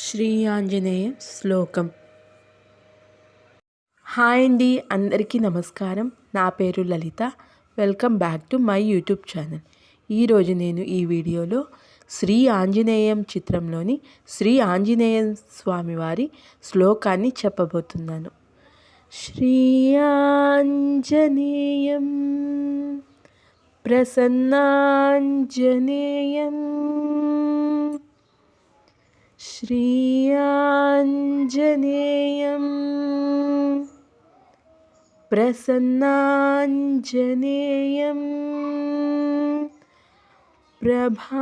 శ్రీ ఆంజనేయ శ్లోకం. హాయ్ అండి, అందరికీ నమస్కారం. నా పేరు Lalitha. Welcome back to my YouTube channel. ఈరోజు నేను ఈ వీడియోలో శ్రీ ఆంజనేయం చిత్రంలోని శ్రీ ఆంజనేయ స్వామివారి శ్లోకాన్ని చెప్పబోతున్నాను. శ్రీ ఆంజనేయం ప్రసన్నాంజనేయం శ్రీ ఆంజనేయం ప్రసన్నాంజనేయం ప్రభాదివ్యకాయం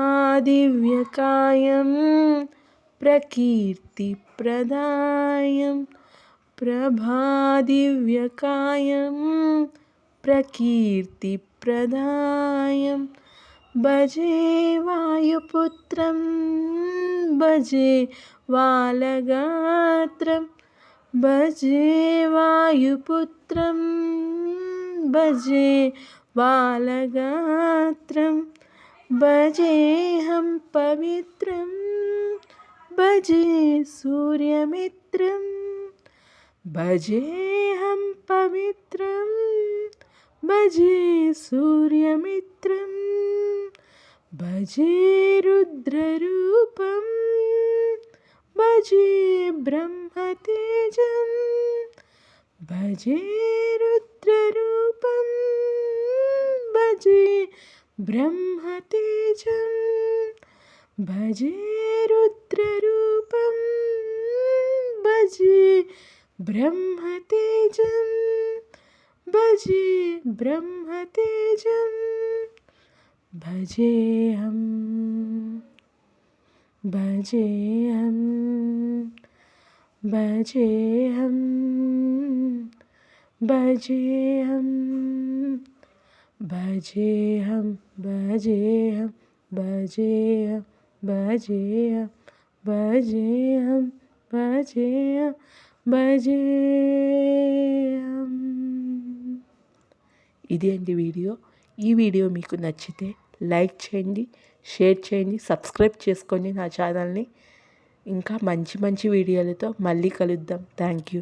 ప్రకీర్తిప్రదాయం ప్రభాదివ్యకాయం ప్రకీర్తిప్రదాయం భజే వాయుపుత్రం భజే వాలగాత్రం భజే వాయుపుత్రం భజే వాలగాత్రం భజేహం పవిత్రం భజే సూర్యమిత్రం భజేహం పవిత్రం భజే సూర్యమిత్రం భజే రుద్రరూపం భజే బ్రహ్మతేజం భజే రుద్రరూపం భజే బ్రహ్మతేజం భజే రుద్రరూపం భజే బ్రహ్మతేజం భజే బ్రహ్మతేజం భజేహం భజేహం భజేహం భజేహం భజేహం భజేహం భజేహం భజేహం భజేహం భజేహం భజేహం. ఇది అండి వీడియో. ఈ వీడియో మీకు నచ్చితే లైక్ చేయండి, షేర్ చేయండి, సబ్స్క్రైబ్ చేసుకోండి నా ఛానల్ని. ఇంకా మంచి మంచి వీడియోలతో మళ్ళీ కలుద్దాం. Thank you.